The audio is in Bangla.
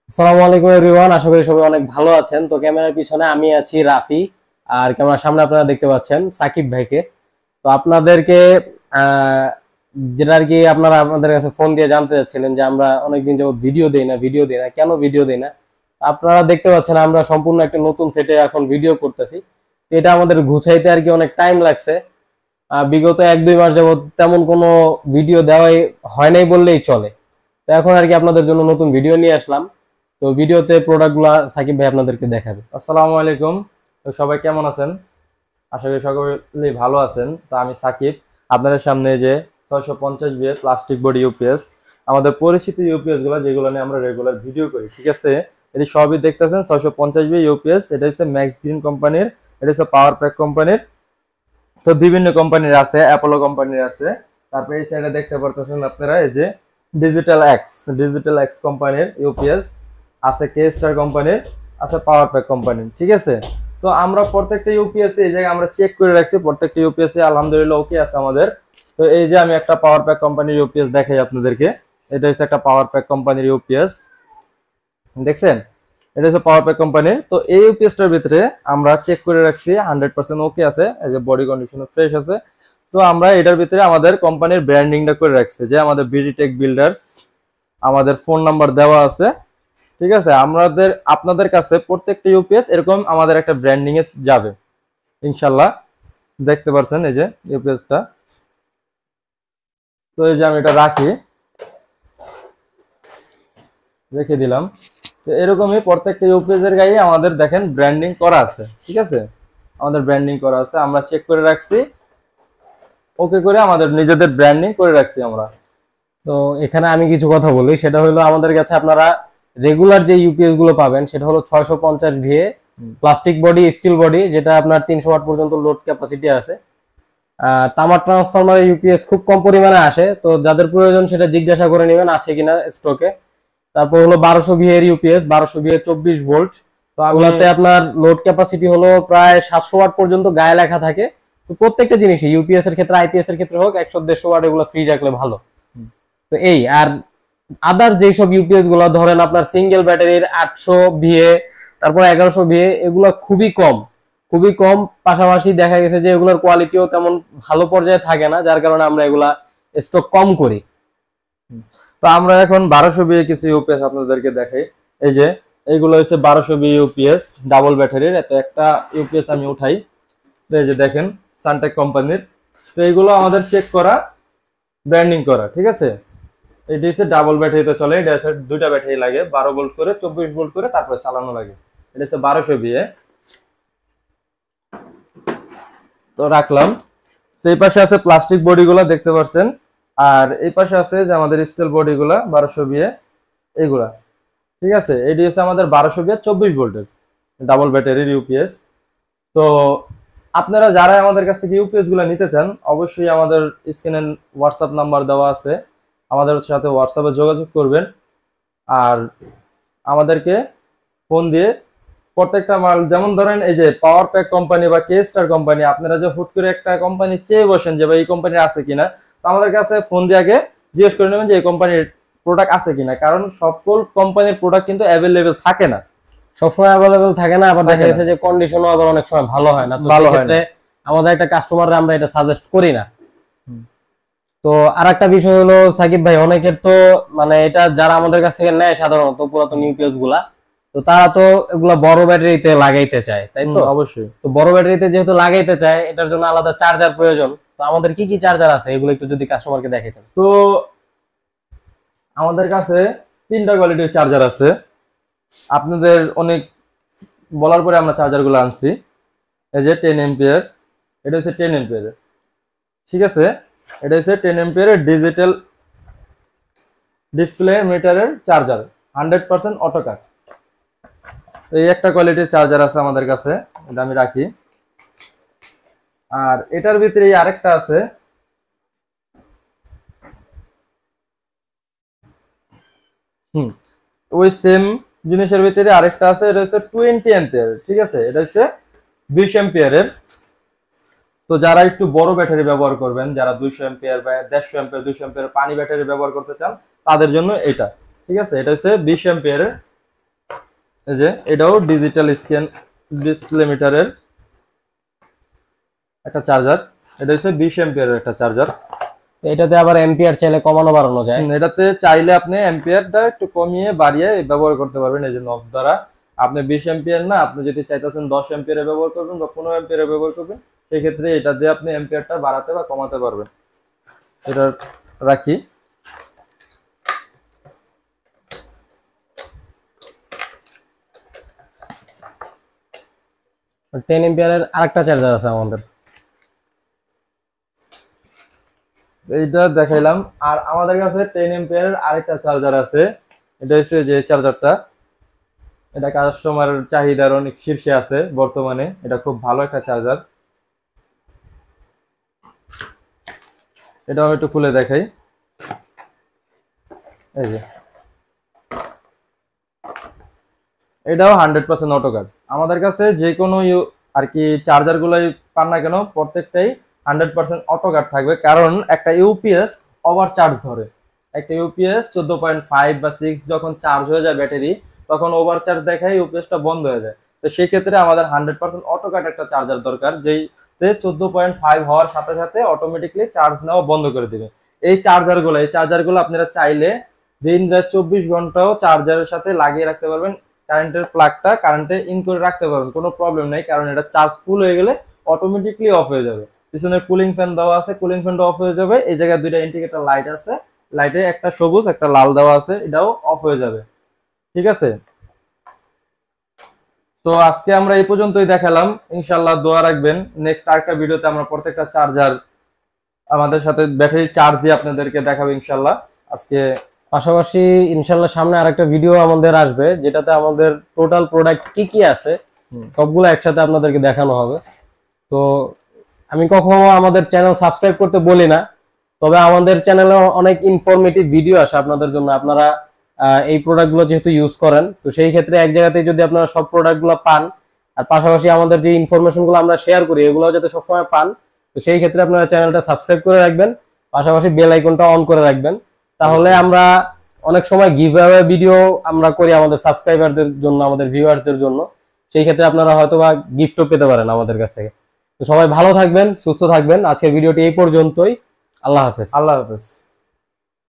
আসসালামু আলাইকুম এভরিওয়ান, আশা করি সবাই অনেক ভালো আছেন। তো ক্যামেরার পিছনে আমি আছি রাফি, আর ক্যামেরার সামনে আপনারা দেখতে পাচ্ছেন সাকিব ভাইকে। তো আপনাদেরকে আহ, যেটা আর কি আপনারা আপনাদের কাছে ফোন দিয়ে জানতে চাচ্ছিলেন যে আমরা অনেকদিন যাবত ভিডিও দেই না, কেন ভিডিও দেই না। আপনারা দেখতে পাচ্ছেন আমরা সম্পূর্ণ একটা নতুন সেটে এখন ভিডিও করতেছি। তো এটা আমাদের গুছাইতে আর কি অনেক টাইম লাগছে। বিগত 1-2 মাস যাবত তেমন কোনো ভিডিও দেওয়াই হয় নাই বললেই চলে। তো এখন আর কি আপনাদের জন্য নতুন ভিডিও নিয়ে আসলাম। তো ভিডিওতে প্রোডাক্টগুলো সাকিব ভাই আপনাদেরকে দেখাবে। আসসালামু আলাইকুম। তো সবাই কেমন আছেন? আশা করি সকলেই ভালো আছেন। তো আমি সাকিব, আপনাদের সামনে যে 650 বিয়ে প্লাস্টিক বডি ইউপিএস, আমাদের পরিচিত ইউপিএস গুলো যেগুলো নিয়ে আমরা রেগুলার ভিডিও করি, ঠিক আছে? এটি সবই দেখতেছেন 650 বিয়ে ইউপিএস। এটা হচ্ছে ম্যাক্স গ্রিন কোম্পানির, এটা হচ্ছে পাওয়ার প্যাক কোম্পানির। তো বিভিন্ন কোম্পানির আছে, অ্যাপোলো কোম্পানির আছে। তারপরে এই সাইডে দেখতে পারতেছেন আপনারা এই যে ডিজিটাল এক্স কোম্পানির ইউপিএস আছে, কে স্টার কোম্পানির আছে, পাওয়ার প্যাক কোম্পানির, ঠিক আছে? তো আমরা প্রত্যেকটা ইউপিএসসি এই জায়গায় আমরা চেক করে রাখছি, প্রত্যেকটা ইউপিএসসি আলহামদুলিল্লাহ ওকে আছে আমাদের। তো এই যে আমি একটা পাওয়ার প্যাক কোম্পানির ইউপিএস দেখাই আপনাদেরকে। এটা হচ্ছে একটা পাওয়ার প্যাক কোম্পানির ইউপিএস, দেখছেন? এটা হচ্ছে পাওয়ার প্যাক কোম্পানির। তো এই ইউপিএসটার ভিতরে আমরা চেক করে রাখছি 100% ওকে আছে, এই যে বডি কন্ডিশন ফ্রেশ আছে। তো আমরা এটার ভিতরে আমাদের কোম্পানির ব্র্যান্ডিংটা করে রাখছি, যে আমাদের বিডিটেক বিল্ডার্স, আমাদের ফোন নাম্বার দেওয়া আছে, ঠিক আছে? আমাদের আপনাদের কাছে প্রত্যেকটা ইউপিএস এরকম আমাদের একটা ব্র্যান্ডিং এ যাবে ইনশাল্লাহ। দেখতে পাচ্ছেন এই যে ইউপিএসটা। তো এই যে আমি এটা রেখে দিলাম। তো এরকমই প্রত্যেকটা ইউপিএস এর গায়ে আমাদের দেখেন ব্র্যান্ডিং করা আছে, ঠিক আছে? আমাদের ব্র্যান্ডিং করা আছে, আমরা চেক করে রাখছি, ওকে করে আমাদের নিজেদের ব্র্যান্ডিং করে রাখছি আমরা। তো এখানে আমি কিছু কথা বলি, সেটা হলো আমাদের কাছে আপনারা রেগুলার যে ইউপিএস গুলো পাবেন সেটা হলো 650 VA plastic body, steel body, যেটা আপনার 300 ওয়াট পর্যন্ত লোড ক্যাপাসিটি আছে। তামার ট্রান্সফরমার ইউপিএস খুব কম পরিমাণে আসে, তো যাদের প্রয়োজন সেটা জিজ্ঞাসা করে নেবেন আছে কিনা স্টকে। তারপর হলো 1200 ভি এর ইউপিএস, 1200 ভি 24 ভোল্ট। তো আমি ওগুলাতে আপনার লোড ক্যাপাসিটি হলো প্রায় 700 ওয়াট পর্যন্ত গায়ে লেখা থাকে। তো প্রত্যেকটা জিনিসই ইউপিএস এর ক্ষেত্রে, আইপিএস এর ক্ষেত্রে হোক, 100-150 ওয়াট এগুলো ফ্রি রাখলে ভালো। তো এই আর আদার যেসব ইউপিএস গুলো ধরেন আপনার সিঙ্গেল ব্যাটারির 800 ভিএ, তারপর 1100 ভিএ, এগুলো খুবই কম। পাশাপাশি দেখা গেছে যে এগুলোর কোয়ালিটিও তেমন ভালো পর্যায়ে থাকে না, যার কারণে আমরা এগুলা স্টক কম করি। তো আমরা এখন 1200 বিএ কিছু ইউপিএস আপনাদেরকে দেখাই। এই যে এইগুলো হচ্ছে 1200 বিএ ইউপিএস ডাবল ব্যাটারির। এত একটা ইউপিএস আমি উঠাই। তো এই যে দেখেন সানটেক কোম্পানির। তো এইগুলো আমাদের চেক করা, ব্র্যান্ডিং করা, ঠিক আছে? এটি হচ্ছে ডাবল ব্যাটারিতে চলে। এটা হচ্ছে দুইটা ব্যাটারি লাগে, 12 ভোল্ট করে, 24 ভোল্ট করে, তারপরে চালানো লাগে। এটা হচ্ছে 1200 বিএ। তো রাখলাম। তো এই পাশে আছে প্লাস্টিক বডিগুলো দেখতে পাচ্ছেন, আর এই পাশে আছে যে আমাদের স্টিল বডিগুলা 1200 বিএ এইগুলা, ঠিক আছে? এটি হচ্ছে আমাদের 1200 বিএ 24 ভোল্টের ডাবল ব্যাটারির ইউপিএস। তো আপনারা যারা আমাদের কাছ থেকে ইউপিএস গুলো নিতে চান, অবশ্যই আমাদের স্ক্রিনে হোয়াটসঅ্যাপ নাম্বার দেওয়া আছে, আমাদের সাথে হোয়াটসঅ্যাপে যোগাযোগ করবেন। আর আমাদেরকে ফোন দিয়ে প্রত্যেকটা মাল, যেমন ধরেন এই যে পাওয়ার প্যাক কোম্পানি বা কে স্টার কোম্পানি, আপনারা যে হুট করে একটা কোম্পানি চেয়ে বসেন যে ভাই এই কোম্পানির আছে কিনা, তো আমাদের কাছে ফোন দিয়ে আগে জিজ্ঞেস করে নেবেন যে এই কোম্পানির প্রোডাক্ট আছে কিনা, কারণ সকল কোম্পানির প্রোডাক্ট কিন্তু অ্যাভেলেবেল থাকে না, সবসময় অ্যাভেলেবেল থাকে না, আবার দেখা থাকে না, গেছে যে কন্ডিশনও আবার অনেক সময় ভালো হয় না। তো ভালো হয় না। সেক্ষেত্রে আমাদের একটা কাস্টমাররা আমরা এটা সাজেস্ট করি না। তো আর একটা বিষয় হলো সাকিব ভাই, অনেকের তো মানে এটা যারা আমাদের কাছ থেকে নেয় সাধারণত পুরাতন ইউপিএস গুলা, তো তারা তো এগুলা বড় ব্যাটারিতে লাগাইতে চায়, তাই তো? অবশ্যই। তো বড় ব্যাটারিতে যেহেতু লাগাইতে চায়, এটার জন্য আলাদা চার্জার প্রয়োজন। তো আমাদের কি কি চার্জার আছে এগুলো একটু যদি কাস্টমারকে দেখাইতেন। তো আমাদের কাছে তিনটা কোয়ালিটির চার্জার আছে, আপনাদের অনেক বলার পরে আমরা চার্জারগুলো আনছি। এই যে 10 এম্পিয়ার, এটা হচ্ছে 10 এম্পিয়ার, ঠিক আছে? এটা হচ্ছে 10 এম্পিয়ারের ডিজিটাল ডিসপ্লে মিটারের চার্জার, 100% অটো কাট। তো এই একটা কোয়ালিটির চার্জার আছে আমাদের কাছে, এটা আমি রাখি। আর এটার ভিতরে আরেকটা আছে, হুম, ওই সেম জিনিসের ভিতরে আরেকটা আছে, এটা হচ্ছে 20 এম্পিয়ার, ঠিক আছে? এটা হচ্ছে 20 এম্পিয়ারের। তো যারা একটু বড় ব্যাটারি ব্যবহার করবেন, যারা 200 এম্পিয়ার বা 150 এম্পিয়ার, 200 এম্পিয়ার পানি ব্যাটারি ব্যবহার করতে চান, তাদের জন্য এটা, ঠিক আছে? এটা হচ্ছে 20 এম্পিয়ারের এই যে এটাও ডিজিটাল স্ক্যান ডিসপ্লে মিটারের একটা চার্জার। এটা হচ্ছে 20 এম্পিয়ারের একটা চার্জার। এটাতে আবার এম্পিয়ার চাইলে কমানো বাড়ানো যায়। এটাতে চাইলে আপনি এম্পিয়ারটা একটু কমিয়ে বাড়িয়ে ব্যবহার করতে পারবেন এই যে নব দ্বারা। আপনি 20 এম্পিয়ার না, আপনি যদি চাইতেছেন 10 এম্পিয়ারে ব্যবহার করবেন বা 15 এম্পিয়ারে ব্যবহার করবেন, সেই ক্ষেত্রে এটা দিয়ে আপনি এম্পিয়ারটা বাড়াতে বা কমাতে পারবেন। এটা রাখি। 10 এম্পিয়ারের আরেকটা চার্জার আছে আমাদের। এইটা দেখাইলাম। আর আমাদের কাছে 10 এম্পিয়ারের আরেকটা চার্জার আছে। এটা হচ্ছে যে চার্জারটা, এটা কাস্টমারের চাহিদার অনেক শীর্ষে আছে বর্তমানে। এটা খুব ভালো একটা চার্জার। এটাও একটু খুলে দেখাই। এই যে এটাও 100% অটোকাট। আমাদের কাছে যে কোনো আর কি চার্জার গুলাই পান না কেন, প্রত্যেকটাই 100% অটোকাট থাকবে। কারণ একটা ইউপিএস ওভার চার্জ ধরে। একটা ইউপিএস 14.5 বা 6 যখন চার্জ হয়ে যায় ব্যাটারি, তখন ওভার চার্জ দেখায় ইউপিএসটা বন্ধ হয়ে যায়। তো সেই ক্ষেত্রে আমাদের 100% অটোকাট একটা চার্জার দরকার, যেইতে 14.5 হওয়ার সাথে সাথে অটোমেটিকলি চার্জ নেওয়া বন্ধ করে দিবে। এই চার্জারগুলো আপনারা চাইলে দিন রাত 24 ঘন্টাও চার্জারের সাথে লাগিয়ে রাখতে পারবেন। কারেন্টের প্লাগটা কারেন্টে ইন করে রাখতে পারবেন, কোনো প্রবলেম নেই। কারণ এটা চার্জ ফুল হয়ে গেলে অটোমেটিকলি অফ হয়ে যাবে। পিছনে কুলিং ফ্যান দেওয়া আছে, কুলিং ফ্যানটা অফ হয়ে যাবে। এই জায়গায় দুইটা ইন্ডিকেটর লাইট আছে, লাইটে একটা সবুজ একটা লাল দেওয়া আছে, এটাও অফ হয়ে যাবে। ঠিক আছে, তো আজকে আমরা এই পর্যন্তই দেখালাম। ইনশাল্লাহ দোয়া রাখবেন, নেক্সট আরেকটা ভিডিওতে আমরা প্রত্যেকটা চার্জার আমাদের সাথে ব্যাটারি চার্জ দিয়ে আপনাদেরকে দেখাবো ইনশাল্লাহ। আজকে পাশাপাশি ইনশাল্লাহ সামনে আরেকটা ভিডিও আমাদের আসবে, যেটাতে আমাদের টোটাল প্রোডাক্ট কি কি আছে সবগুলো একসাথে আপনাদেরকে দেখানো হবে। তো আমি কখনো আমাদের চ্যানেল সাবস্ক্রাইব করতে বলি না, তবে আমাদের চ্যানেলে অনেক ইনফরমেটিভ ভিডিও আসে আপনাদের জন্য। আপনারা এই প্রোডাক্টগুলো যেহেতু ইউজ করেন, তো সেই ক্ষেত্রে এক জায়গাতেই যদি আপনারা সব প্রোডাক্টগুলো পান, আর পাশাপাশি আমাদের যে ইনফরমেশনগুলো আমরা শেয়ার করি এগুলো যাতে সবসময় পান, তো সেই ক্ষেত্রে আপনারা চ্যানেলটা সাবস্ক্রাইব করে রাখবেন, পাশাপাশি বেল আইকনটা অন করে রাখবেন। তাহলে আমরা অনেক সময় গিভঅ্যাওয়ে ভিডিও আমরা করি আমাদের সাবস্ক্রাইবারদের জন্য, আমাদের ভিউয়ার্সদের জন্য। সেই ক্ষেত্রে আপনারা হয়তোবা গিফটও পেতে পারেন আমাদের কাছ থেকে। তো সবাই ভালো থাকবেন, সুস্থ থাকবেন। আজকের ভিডিওটি এই পর্যন্তই। আল্লাহ হাফেজ। আল্লাহ হাফেজ।